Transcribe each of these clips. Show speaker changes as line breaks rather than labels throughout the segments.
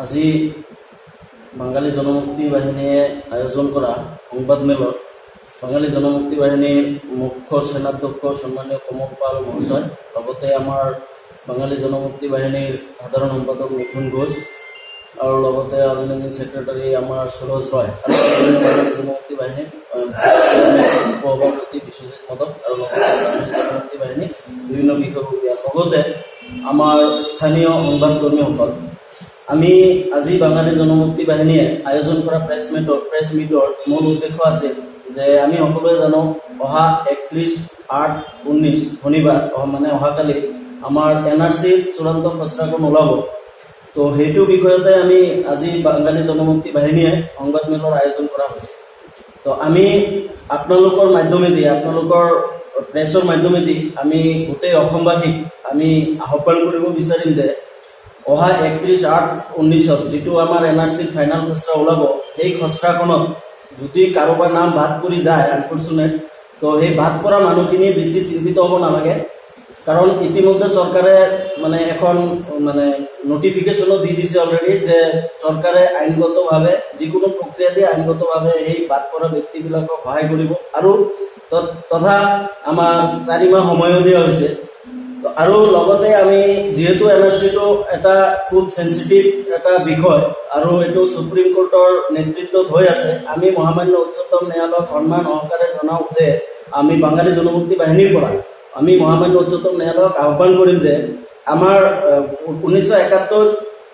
আজি বাঙালী জনমুক্তি বাহিনীয়ে আয়োজন করা সংবাদ মেলত বাঙালী জনমুক্তি বাহিনীর মুখ্য সেনাধ্যক্ষ সম্মানীয় কমল পাল মহাশয়, লগতে আমার বাঙালী জনমুক্তি বাহিনীর সাধারণ সম্পাদক মিথুন ঘোষ আর লগতে অর্গানাইজিং সেক্রেটারি আমার সুরজ রয় আর বাঙালী জনমুক্তি বাহিনীর উপসভাপতি বিশ্বজিৎ মদক আর লগতে বাঙালী জনমুক্তি বাহিনীর বিভিন্ন বিষয়ববীয়া লগতে আমার স্থানীয় সংবাদকর্মীসকল, আমি আজি বাঙালী জনমুক্তি বাহিনীয়ে আয়োজন কৰা প্ৰেছ মিটৰ মূল উদ্দেশ্য আছিল যে আমি সকলোৱে জানো অহা 31/8/19 শনিবাৰ মানে অহাকালি আমাৰ NRCৰ চূড়ান্ত খচৰাখন ওলাব। তো সেইটো বিষয়তে আমি আজি বাঙালী জনমুক্তি বাহিনীয়ে সংবাদ মেলৰ আয়োজন কৰা হৈছে। তো আমি আপোনালোকৰ মাধ্যমেদি আপোনালোকৰ প্ৰেছৰ মাধ্যমেদি আমি গোটেই অসমবাসীক আমি আহ্বান কৰিব বিচাৰিম যে অহা 31/8/19 যিটো আমাৰ NRCৰ ফাইনেল খচৰা ওলাব, সেই খচৰাখনত যদি কাৰোবাৰ নাম বাদ পৰি যায় আনফৰ্চুনেট, তো সেই বাদ পৰা মানুহখিনি বেছি চিন্তিত হ'ব নালাগে। কাৰণ ইতিমধ্যে চৰকাৰে মানে এখন মানে নটিফিকেশ্যনো দি দিছে অলৰেডি যে চৰকাৰে আইনগতভাৱে যিকোনো প্ৰক্ৰিয়া দি আইনগতভাৱে সেই বাদ পৰা ব্যক্তিবিলাকক সহায় কৰিব আৰু তথা আমাৰ 4 মাহ সময়ো দিয়া হৈছে। আৰু লগতে আমি যেহেতু NRCটো এটা খুব সেন্সিটিভ এটা বিষয় আৰু এইটো সুপ্ৰিম কোৰ্টৰ নেতৃত্বত হৈ আছে, আমি মহামান্য উচ্চতম ন্যায়ালয়ক সন্মান সহকাৰে জনাওঁ যে আমি বাঙালী জনমুক্তি বাহিনীৰ পৰা আমি মহামান্য উচ্চতম ন্যায়ালয়ক আহ্বান কৰিম যে আমাৰ 1971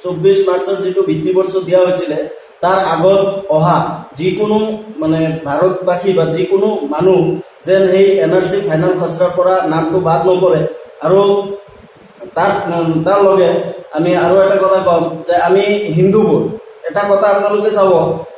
24 মাৰ্চৰ যিটো ভিত্তিবৰ্ষ দিয়া হৈছিলে তাৰ আগত অহা যিকোনো মানে ভাৰতবাসী বা যিকোনো মানুহ যেন সেই NRC ফাইনেল খচৰাৰ পৰা নামটো বাদ নপৰে। আৰু তাৰ লগে আমি আৰু এটা কথা কম যে আমি হিন্দুবোৰ এটা কথা আপোনালোকে চাব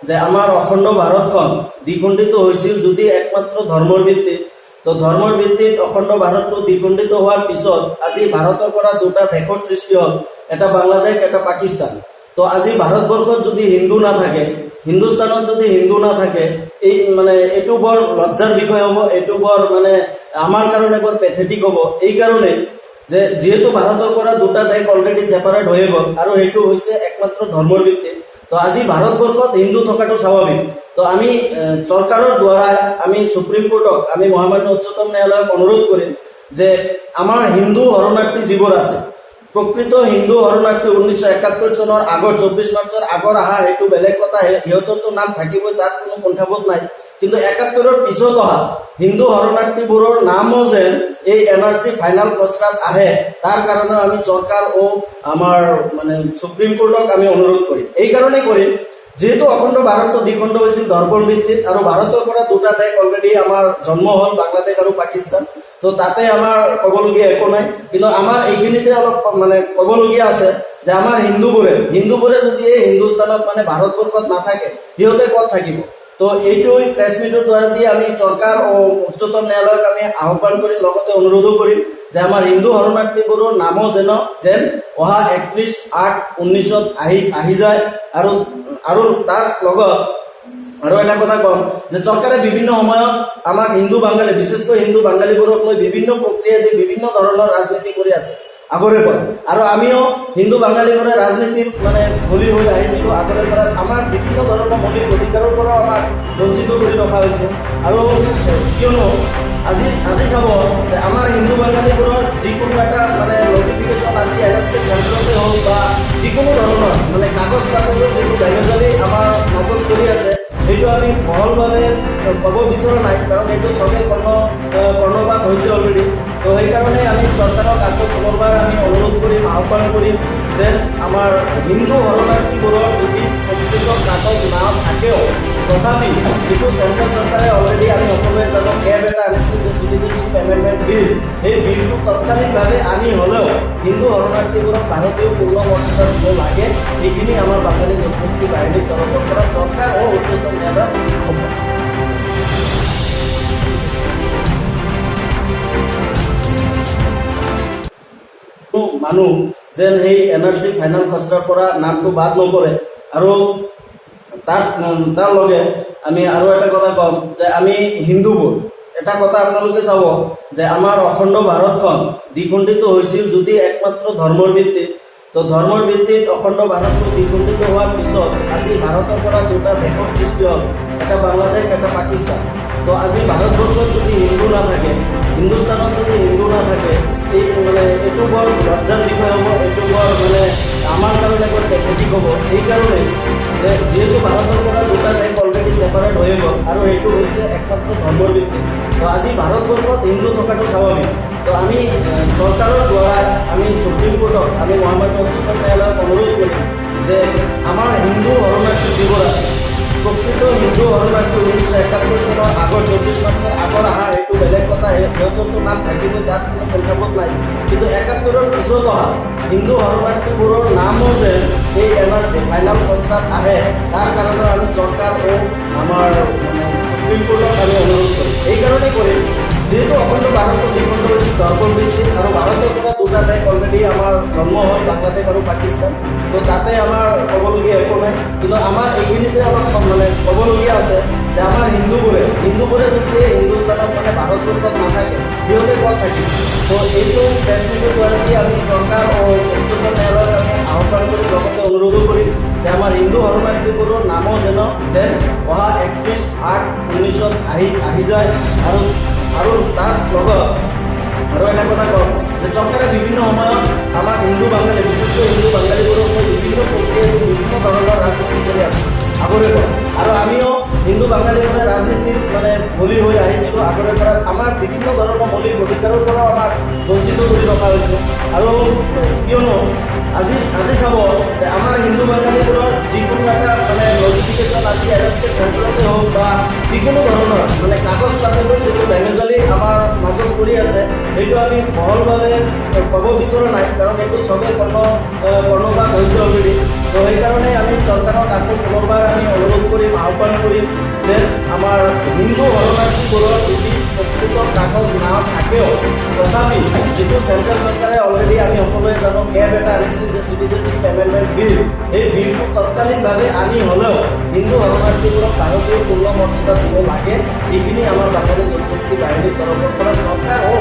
যে আমাৰ অখণ্ড ভাৰতখন দ্বিখণ্ডিত হৈছিল যদি একমাত্ৰ ধৰ্মৰ ভিত্তিত, তো ধৰ্মৰ ভিত্তিত অখণ্ড ভাৰতটো দ্বিখণ্ডিত হোৱাৰ পিছত আজি ভাৰতৰ পৰা দুটা দেশৰ সৃষ্টি হ'ল, এটা বাংলাদেশ এটা পাকিস্তান। তো আজি ভাৰতবৰ্ষত যদি হিন্দু নাথাকে, হিন্দুস্তানত যদি হিন্দু নাথাকে, এই মানে এইটো বৰ লজ্জাৰ বিষয় হ'ব, এইটো বৰ মানে আমাৰ কাৰণে বৰ পেথেটিক হ'ব। এই কাৰণে যে যিহেতু ভাৰতৰ পৰা দুটা দেশ অলৰেডি ছেপাৰেট হৈ গ'ল আৰু সেইটো হৈছে একমাত্ৰ ধৰ্মৰ ভিত্তিত, তো আজি ভাৰতবৰ্ষত হিন্দু থকাটো স্বাভাৱিক। তো আমি চৰকাৰৰ দ্বাৰা আমি সুপ্ৰিম কোৰ্টক আমি মহামান্য উচ্চতম ন্যায়ালয়ক অনুৰোধ কৰিম যে আমাৰ হিন্দু শৰণাৰ্থী যিবোৰ আছে, প্ৰকৃত হিন্দু শৰণাৰ্থী 1971 চনৰ আগৰ 24 মাৰ্চৰ আগৰ আহা সেইটো বেলেগ কথা, সিহঁতৰতো নাম থাকিবই, তাত কোনো কুণ্ঠাবোধ নাই। কিন্তু 71ৰ পিছত অহা হিন্দু শৰণাৰ্থীবোৰৰ নামো যেন এই NRC ফাইনেল খচৰাত আহে, তাৰ কাৰণে আমি চৰকাৰ ও আমাৰ মানে সুপ্ৰিম কোৰ্টক আমি অনুৰোধ কৰিম। এই কাৰণেই কৰিম যেহেতু অখণ্ড ভাৰতটো দ্বিখণ্ড হৈছিল ধৰ্মৰ ভিত্তিত আৰু ভাৰতৰ পৰা দুটা দেশ অলৰেডি আমাৰ জন্ম হ'ল, বাংলাদেশ আৰু পাকিস্তান। তো তাতে আমাৰ ক'বলগীয়া একো নাই, কিন্তু আমাৰ এইখিনিতে অলপ মানে ক'বলগীয়া আছে যে আমাৰ হিন্দুবোৰে যদি এই হিন্দুস্তানত মানে ভাৰতবৰ্ষত নাথাকে, সিহঁতে ক'ত থাকিব? তো এইটোই প্ৰেছ মিটৰ দ্বাৰা দি আমি চৰকাৰ ও উচ্চতম ন্যায়ালয়ক আমি আহ্বান কৰিম, লগতে অনুৰোধো কৰিম যে আমাৰ হিন্দু শৰণাৰ্থীবোৰৰ নামো যেন অহা 31/8/19 আহি যায়। আৰু তাৰ লগত আৰু এটা কথা কম যে চৰকাৰে বিভিন্ন সময়ত আমাক হিন্দু বাঙালী, বিশেষকৈ হিন্দু বাঙালীবোৰক লৈ বিভিন্ন প্ৰক্ৰিয়া দি বিভিন্ন ধৰণৰ ৰাজনীতি কৰি আছে আগৰে পৰা, আৰু আমিও হিন্দু বাঙালীবোৰে ৰাজনীতিত মানে বলি হৈ আহিছিলোঁ আগৰে পৰা। আমাৰ বিভিন্ন ধৰণৰ মৌলিক অধিকাৰৰ পৰাও আমাক বঞ্চিত কৰি ৰখা হৈছে। আৰু কিয়নো আজি চাব যে আমাৰ হিন্দু বাঙালীবোৰৰ যিকোনো এটা মানে নটিফিকেশ্যন আজি NSK চেণ্টাৰতে হওক বা যিকোনো ধৰণৰ মানে কাগজ পাতিবোৰ যিটো বেমেজালি আমাৰ মাজত কৰি আছে, সেইটো আমি বহলভাৱে ক'ব বিচৰা নাই, কাৰণ এইটো চবেই কৰ্ণপাত হৈছে অলৰেডি। তো সেইকাৰণে আমি চৰকাৰক আকৌ পুনৰবাৰ আমি অনুৰোধ কৰিম, আহ্বান কৰিম যে আমাৰ হিন্দু শৰণাৰ্থীবোৰৰ যদি প্ৰত্যেক কাগজ নাম থাকেও, তথাপি যিটো চেণ্ট্ৰেল চৰকাৰে অলৰেডি আমি সকলোৱে জানো কেব এটা আনিছিল যে চিটিজেনশ্বিপ এমেণ্ডমেণ্ট বিল, সেই বিলটো তৎকালীনভাৱে আনি হ'লেও হিন্দু শৰণাৰ্থীবোৰক ভাৰতীয় পূৰ্ণ মৰ্যাদা দিব লাগে। এইখিনি আমাৰ বাঙালী জনমুক্তি বাহিনীৰ তৰফৰ পৰা চৰকাৰ ও উচ্চতম ন্যায়ালয়ক আহ্বান। মানুহ যেন সেই NRC ফাইনেল খচৰাৰ পৰা নামটো বাদ নপৰে। আৰু তাৰ লগে আমি আৰু এটা কথা কম যে আমি হিন্দুবোৰ এটা কথা আপোনালোকে চাব যে আমাৰ অখণ্ড ভাৰতখন দ্বিখণ্ডিত হৈছিল যদি একমাত্ৰ ধৰ্মৰ ভিত্তিত, তো তো ধৰ্মৰ ভিত্তিত অখণ্ড ভাৰতটো দ্বিখণ্ডিত হোৱাৰ পিছত আজি ভাৰতৰ পৰা দুটা দেশৰ সৃষ্টি হ'ল, এটা বাংলাদেশ, এটা পাকিস্তান। তো আজি ভাৰতবৰ্ষত যদি হিন্দু নাথাকে, হিন্দুস্তানত যদি হিন্দু নাথাকে, এই মানে এইটো বৰ লজ্জাৰ বিষয় হ'ব, এইটো বৰ মানে আমাৰ কাৰণে বৰ পেথেটিক হ'ব। এইকাৰণে যে যিহেতু ভাৰতৰ পৰা দুটা দেশ অলৰেডি ছেপাৰেট হৈ গ'ল আৰু সেইটো হৈছে একমাত্ৰ ধৰ্মৰ ভিত্তিত। তো আজি ভাৰতবৰ্ষত হিন্দু থকাটো স্বাভাৱিক। তো আমি চৰকাৰৰ দ্বাৰা আমি সুপ্ৰিম কোৰ্টক, আমি মহামান্য উচ্চতম ন্যায়ালয়ক অনুৰোধ কৰিম যে আমাৰ হিন্দু শৰণাৰ্থী যিবোৰ আছে, প্ৰকৃত হিন্দু শৰণাৰ্থী 1971 চনৰ আগৰ 24 মাৰ্চৰ আগৰ অহা সেইটো বেলেগ কথা, সিহঁতৰতো নাম থাকিবই, তাত কোনো প্ৰভাৱ নাই। কিন্তু 71ৰ পিছত অহা হিন্দু শৰণাৰ্থীবোৰৰ নামো যে এই NRC ফাইনেল খচৰাত আহে, তাৰ কাৰণে আমি চৰকাৰ আৰু আমাৰ মানে সুপ্ৰিম কোৰ্টক আমি অনুৰোধ কৰিম। এইকাৰণেই কৰিম যিহেতু অখণ্ড ভাৰতটো দ্বিখণ্ড হৈছে ধৰ্মৰ ভিত্তিত আৰু ভাৰতৰ পৰা দুটা দেশ অলৰেডি আমাৰ জন্ম হ'ল, বাংলাদেশ আৰু পাকিস্তান। তো তাতে আমাৰ ক'বলগীয়া একো নাই, কিন্তু আমাৰ এইখিনিতে অলপ মানে ক'বলগীয়া আছে যে আমাৰ হিন্দুবোৰে যদি এই হিন্দুস্তানত মানে ভাৰতবৰ্ষত নাথাকে, সিহঁতে ক'ত থাকিব? তো এইটো প্ৰেছ মিটৰ দ্বাৰা দি আমি চৰকাৰ আৰু উচ্চতম ন্যায়ালয়ক আমি আহ্বান কৰি লগতে অনুৰোধো কৰিম যে আমাৰ হিন্দু শৰণাৰ্থীবোৰৰ নামো যেন অহা 31/8/19 আহি যায়। আৰু তাৰ লগত আৰু এটা কথা কওঁ যে চৰকাৰে বিভিন্ন সময়ত আমাৰ হিন্দু বাঙালী, বিশেষকৈ হিন্দু বাঙালীবোৰক বিভিন্ন প্ৰক্ৰিয়াত বিভিন্ন ধৰণৰ ৰাজনীতি কৰি আছে আগৰে পৰা, আৰু আমিও হিন্দু বাঙালীবোৰে ৰাজনীতিত মানে বলি হৈ আহিছিলোঁ আগৰে পৰা। আমাৰ বিভিন্ন ধৰণৰ মৌলিক অধিকাৰৰ পৰাও আমাক বঞ্চিত কৰি ৰখা হৈছে। আৰু কিয়নো আজি চাব যে আমাৰ হিন্দু বাঙালীবোৰৰ যিকোনো এটা মানে নটিফিকেশ্যন আজি NSK চেণ্টাৰতে হওক বা যিকোনো ধৰণৰ মানে কাগজ পাতিবোৰ যিটো বেমেজালি আমাৰ মাজত কৰি আছে, সেইটো আমি বহলভাৱে ক'ব বিচৰা নাই, কাৰণ এইটো চবেই কৰ্ণপাত হৈছে অলৰেডি। তো সেইকাৰণে আমি চৰকাৰক আকৌ পুনৰবাৰ আমি অনুৰোধ কৰিম, আহ্বান কৰিম যে আমাৰ হিন্দু শৰণাৰ্থীবোৰৰ যদি প্ৰকৃত কাগজ নাথাকেও, তথাপি যিটো চেণ্ট্ৰেল চৰকাৰে অলৰেডি আমি সকলোৱে জানো কেব এটা আনিছিল যে চিটিজেনশ্বিপ এমেণ্ডমেণ্ট বিল, এই বিলটো তৎকালীনভাৱে আনি হ'লেও হিন্দু শৰণাৰ্থীবোৰক ভাৰতীয় পূৰ্ণ মৰ্যাদা দিব লাগে। এইখিনি আমাৰ বাংলাদেশ জনমুক্তি বাহিনীৰ তৰফৰ পৰা চৰকাৰ আৰু